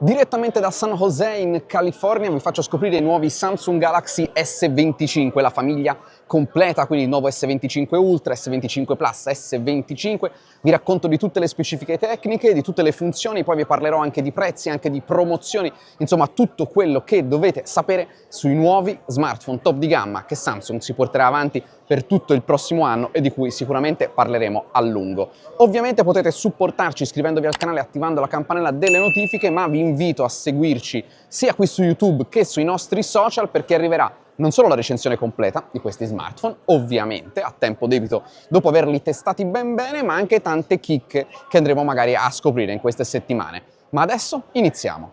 Direttamente da San Jose in California vi faccio scoprire i nuovi Samsung Galaxy S25, la famiglia completa, quindi il nuovo S25 Ultra, S25 Plus, S25. Vi racconto di tutte le specifiche tecniche, di tutte le funzioni, poi vi parlerò anche di prezzi, anche di promozioni, insomma tutto quello che dovete sapere sui nuovi smartphone top di gamma che Samsung si porterà avanti per tutto il prossimo anno e di cui sicuramente parleremo a lungo. Ovviamente potete supportarci iscrivendovi al canale e attivando la campanella delle notifiche, ma vi invito a seguirci sia qui su YouTube che sui nostri social, perché arriverà non solo la recensione completa di questi smartphone, ovviamente a tempo debito dopo averli testati ben bene, ma anche tante chicche che andremo magari a scoprire in queste settimane. Ma adesso iniziamo!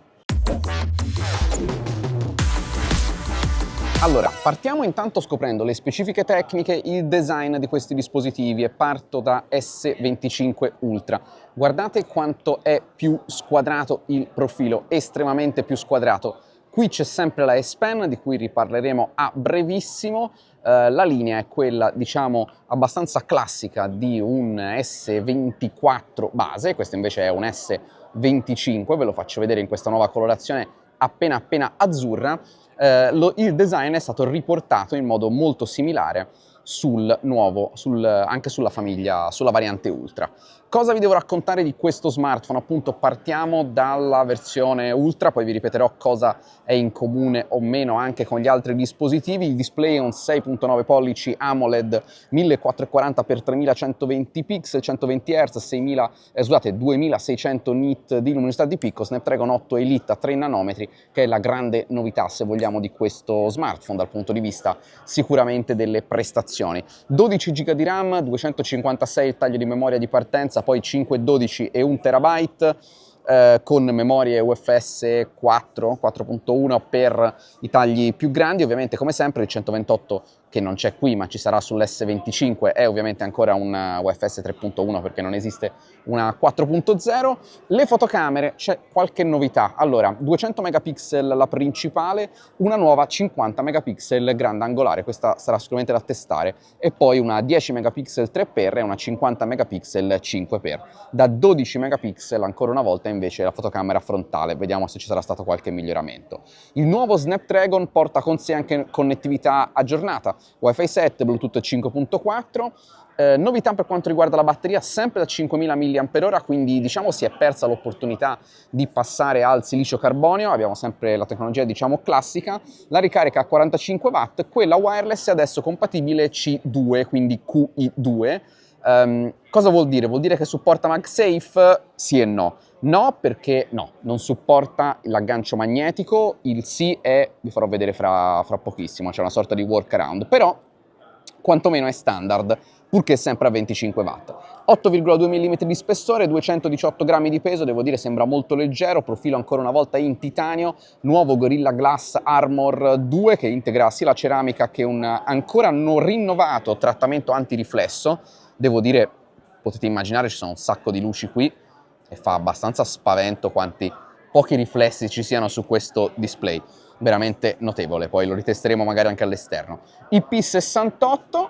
Allora, partiamo intanto scoprendo le specifiche tecniche, il design di questi dispositivi e parto da S25 Ultra. Guardate quanto è più squadrato il profilo, estremamente più squadrato. Qui c'è sempre la S Pen, di cui riparleremo a brevissimo. La linea è quella, diciamo, abbastanza classica di un S24 base, questo invece è un S25, ve lo faccio vedere in questa nuova colorazione appena azzurra. Il design è stato riportato in modo molto similare anche sulla famiglia, sulla variante Ultra. Cosa vi devo raccontare di questo smartphone? Appunto, partiamo dalla versione Ultra, poi vi ripeterò cosa è in comune o meno anche con gli altri dispositivi. Il display è un 6.9 pollici AMOLED 1440x3120 pixel, 120 Hz, 2600 nit di luminosità di picco, Snapdragon 8 Elite a 3 nanometri, che è la grande novità, se vogliamo, di questo smartphone dal punto di vista sicuramente delle prestazioni. 12 GB di RAM, 256 il taglio di memoria di partenza, poi 512 e 1 TB, con memorie UFS 4, 4.1 per i tagli più grandi. Ovviamente, come sempre, il 128 che non c'è qui ma ci sarà sull'S25 è ovviamente ancora un UFS 3.1 perché non esiste una 4.0. Le fotocamere, c'è qualche novità. Allora, 200 megapixel la principale, una nuova 50 megapixel grandangolare, questa sarà sicuramente da testare, e poi una 10 megapixel 3x e una 50 megapixel 5x. Da 12 megapixel ancora una volta invece la fotocamera frontale, vediamo se ci sarà stato qualche miglioramento. Il nuovo Snapdragon porta con sé anche connettività aggiornata, Wi-Fi 7, Bluetooth 5.4, novità per quanto riguarda la batteria, sempre da 5000 mAh, quindi diciamo si è persa l'opportunità di passare al silicio carbonio, abbiamo sempre la tecnologia diciamo classica, la ricarica a 45 watt, quella wireless è adesso compatibile C2, quindi QI2. Cosa vuol dire? Vuol dire che supporta MagSafe? Sì e no. No, perché no, non supporta l'aggancio magnetico, il sì è, vi farò vedere fra pochissimo, c'è una sorta di workaround, però quantomeno è standard, purché sempre a 25 watt. 8,2 mm di spessore, 218 grammi di peso, devo dire sembra molto leggero, profilo ancora una volta in titanio, nuovo Gorilla Glass Armor 2 che integra sia la ceramica che un ancora non rinnovato trattamento antiriflesso. Devo dire, potete immaginare, ci sono un sacco di luci qui e fa abbastanza spavento quanti pochi riflessi ci siano su questo display, veramente notevole, poi lo ritesteremo magari anche all'esterno. IP68,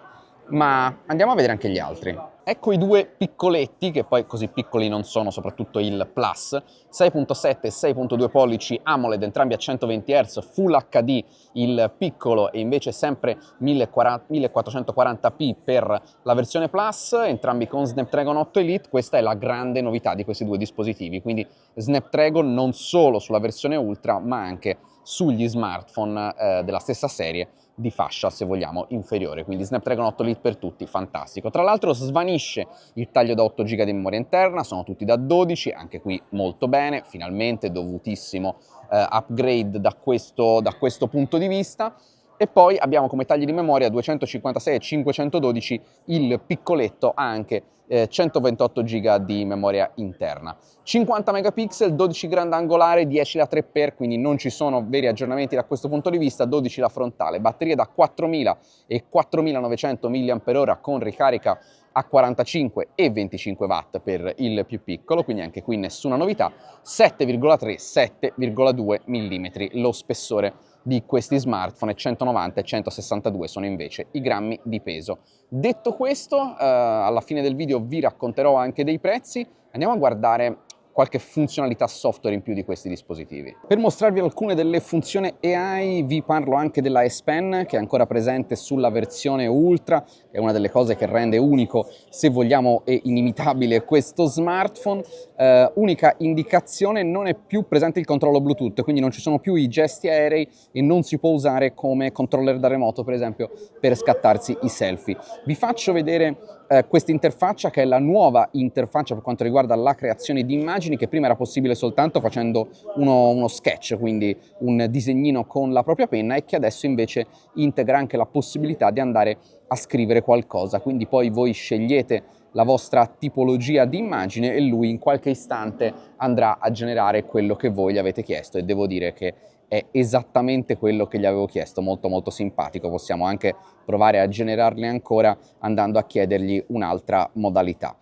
ma andiamo a vedere anche gli altri. Ecco i due piccoletti, che poi così piccoli non sono, soprattutto il Plus, 6.7 e 6.2 pollici AMOLED, entrambi a 120 Hz, Full HD il piccolo e invece sempre 1440p per la versione Plus, entrambi con Snapdragon 8 Elite. Questa è la grande novità di questi due dispositivi, quindi Snapdragon non solo sulla versione Ultra, ma anche sugli smartphone della stessa serie di fascia, se vogliamo, inferiore, quindi Snapdragon 8 Elite per tutti, fantastico. Tra l'altro svanisce il taglio da 8 GB di memoria interna, sono tutti da 12, anche qui molto bene, finalmente dovutissimo upgrade da questo punto di vista. E poi abbiamo come tagli di memoria 256 e 512, il piccoletto ha anche 128 GB di memoria interna. 50 megapixel, 12 grandangolare, 10 la 3x, quindi non ci sono veri aggiornamenti da questo punto di vista, 12 la frontale, batteria da 4000 e 4900 mAh con ricarica a 45 e 25 watt per il più piccolo, quindi anche qui nessuna novità, 7,3-7,2 mm lo spessore di questi smartphone, e 190 e 162 sono invece i grammi di peso. Detto questo, alla fine del video vi racconterò anche dei prezzi. Andiamo a guardare qualche funzionalità software in più di questi dispositivi. Per mostrarvi alcune delle funzioni AI vi parlo anche della S Pen, che è ancora presente sulla versione Ultra, è una delle cose che rende unico, se vogliamo, e inimitabile questo smartphone. Unica indicazione: non è più presente il controllo Bluetooth, quindi non ci sono più i gesti aerei e non si può usare come controller da remoto, per esempio, per scattarsi i selfie. Vi faccio vedere questa interfaccia, che è la nuova interfaccia per quanto riguarda la creazione di immagini, che prima era possibile soltanto facendo uno sketch, quindi un disegnino con la propria penna, e che adesso invece integra anche la possibilità di andare a scrivere qualcosa. Quindi poi voi scegliete la vostra tipologia di immagine e lui in qualche istante andrà a generare quello che voi gli avete chiesto, e devo dire che è esattamente quello che gli avevo chiesto, molto molto simpatico. Possiamo anche provare a generarle ancora andando a chiedergli un'altra modalità.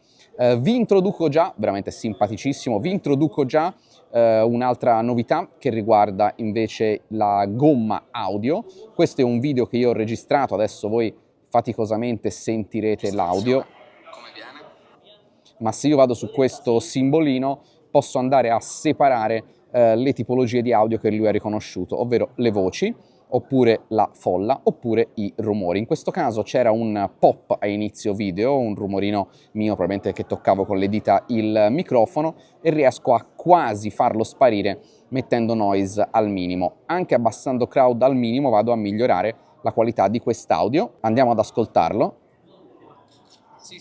Vi introduco già, veramente simpaticissimo, vi introduco già un'altra novità che riguarda invece la gomma audio. Questo è un video che io ho registrato, adesso voi faticosamente sentirete l'audio, ma se io vado su questo simbolino posso andare a separare le tipologie di audio che lui ha riconosciuto, ovvero le voci, oppure la folla, oppure i rumori. In questo caso c'era un pop a inizio video, un rumorino mio probabilmente che toccavo con le dita il microfono, e riesco a quasi farlo sparire mettendo noise al minimo. Anche abbassando crowd al minimo vado a migliorare la qualità di quest'audio. Andiamo ad ascoltarlo. Sì,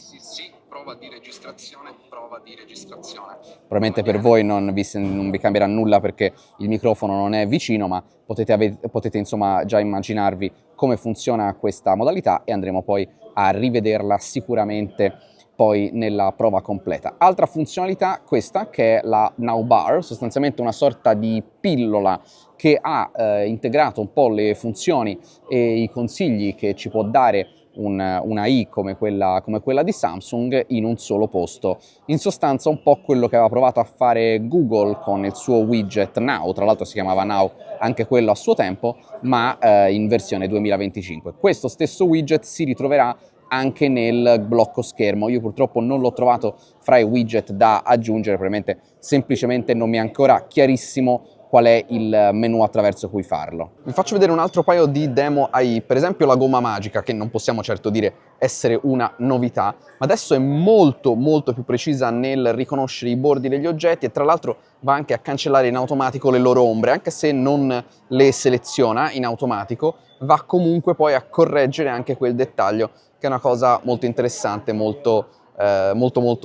prova di registrazione, prova di registrazione. Probabilmente per voi non vi cambierà nulla perché il microfono non è vicino, ma potete insomma già immaginarvi come funziona questa modalità, e andremo poi a rivederla sicuramente poi nella prova completa. Altra funzionalità, questa, che è la Now Bar, sostanzialmente una sorta di pillola che ha integrato un po' le funzioni e i consigli che ci può dare una AI come quella di Samsung in un solo posto. In sostanza un po' quello che aveva provato a fare Google con il suo widget Now, tra l'altro si chiamava Now anche quello a suo tempo, ma in versione 2025. Questo stesso widget si ritroverà anche nel blocco schermo. Io purtroppo non l'ho trovato fra i widget da aggiungere, probabilmente semplicemente non mi è ancora chiarissimo qual è il menu attraverso cui farlo. Vi faccio vedere un altro paio di demo AI, per esempio la gomma magica, che non possiamo certo dire essere una novità, ma adesso è molto più precisa nel riconoscere i bordi degli oggetti, e tra l'altro va anche a cancellare in automatico le loro ombre. Anche se non le seleziona in automatico, va comunque poi a correggere anche quel dettaglio, che è una cosa molto interessante, molto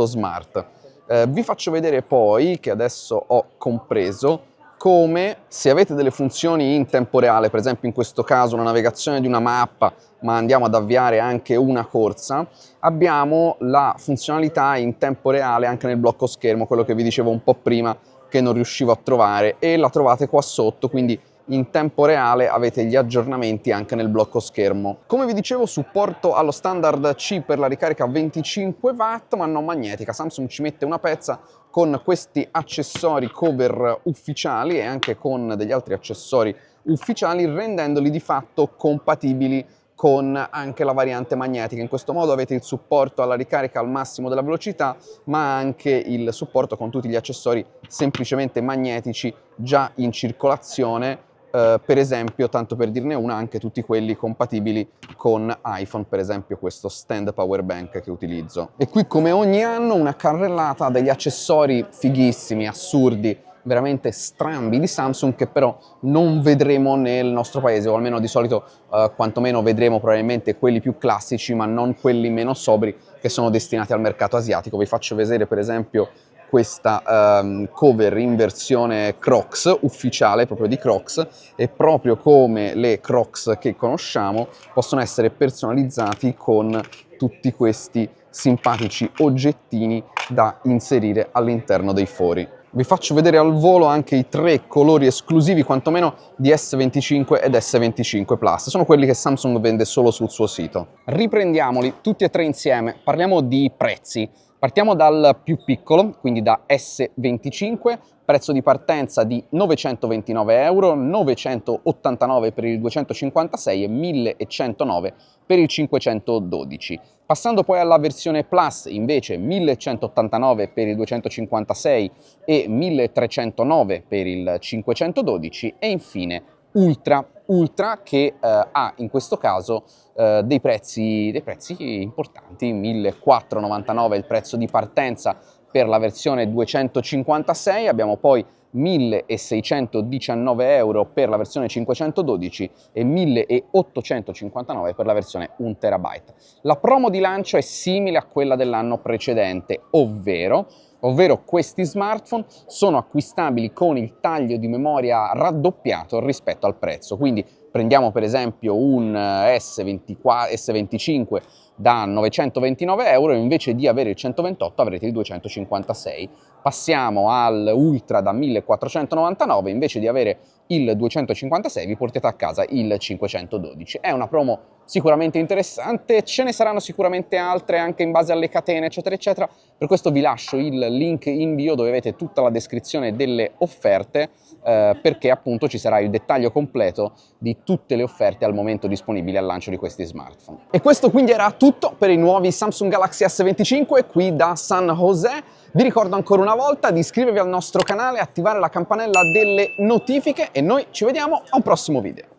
smart. Vi faccio vedere poi, che adesso ho compreso, come se avete delle funzioni in tempo reale, per esempio in questo caso una navigazione di una mappa, ma andiamo ad avviare anche una corsa, abbiamo la funzionalità in tempo reale anche nel blocco schermo, quello che vi dicevo un po' prima che non riuscivo a trovare, e la trovate qua sotto, quindi in tempo reale avete gli aggiornamenti anche nel blocco schermo. Come vi dicevo, supporto allo standard C per la ricarica 25 watt, ma non magnetica. Samsung ci mette una pezza con questi accessori cover ufficiali e anche con degli altri accessori ufficiali, rendendoli di fatto compatibili con anche la variante magnetica. In questo modo avete il supporto alla ricarica al massimo della velocità, ma anche il supporto con tutti gli accessori semplicemente magnetici già in circolazione. Per esempio, tanto per dirne una, anche tutti quelli compatibili con iPhone, per esempio questo stand power bank che utilizzo. E qui, come ogni anno, una carrellata degli accessori fighissimi, assurdi, veramente strambi di Samsung, che però non vedremo nel nostro paese, o almeno di solito quantomeno vedremo probabilmente quelli più classici, ma non quelli meno sobri che sono destinati al mercato asiatico. Vi faccio vedere per esempio questa cover in versione Crocs, ufficiale proprio di Crocs, e proprio come le Crocs che conosciamo possono essere personalizzati con tutti questi simpatici oggettini da inserire all'interno dei fori. Vi faccio vedere al volo anche i 3 colori esclusivi quantomeno di S25 ed S25 Plus, sono quelli che Samsung vende solo sul suo sito. Riprendiamoli tutti e 3 insieme, parliamo di prezzi. Partiamo dal più piccolo, quindi da S25, prezzo di partenza di 929 euro, 989 per il 256 e 1109 per il 512. Passando poi alla versione Plus, invece 1189 per il 256 e 1309 per il 512 e infine Ultra che ha in questo caso dei prezzi importanti, 1499 è il prezzo di partenza per la versione 256, abbiamo poi 1619 euro per la versione 512 e 1859 per la versione 1 terabyte. La promo di lancio è simile a quella dell'anno precedente, ovvero questi smartphone sono acquistabili con il taglio di memoria raddoppiato rispetto al prezzo. Quindi prendiamo per esempio un S25 da 929 euro e invece di avere il 128 avrete il 256. Passiamo all'Ultra da 1499, invece di avere il 256 vi portate a casa il 512. È una promo sicuramente interessante, ce ne saranno sicuramente altre anche in base alle catene eccetera eccetera, per questo vi lascio il link in bio dove avete tutta la descrizione delle offerte perché appunto ci sarà il dettaglio completo di tutte le offerte al momento disponibili al lancio di questi smartphone. E questo quindi era tutto per i nuovi Samsung Galaxy S25 qui da San José. Vi ricordo ancora una volta di iscrivervi al nostro canale, attivare la campanella delle notifiche e noi ci vediamo a un prossimo video.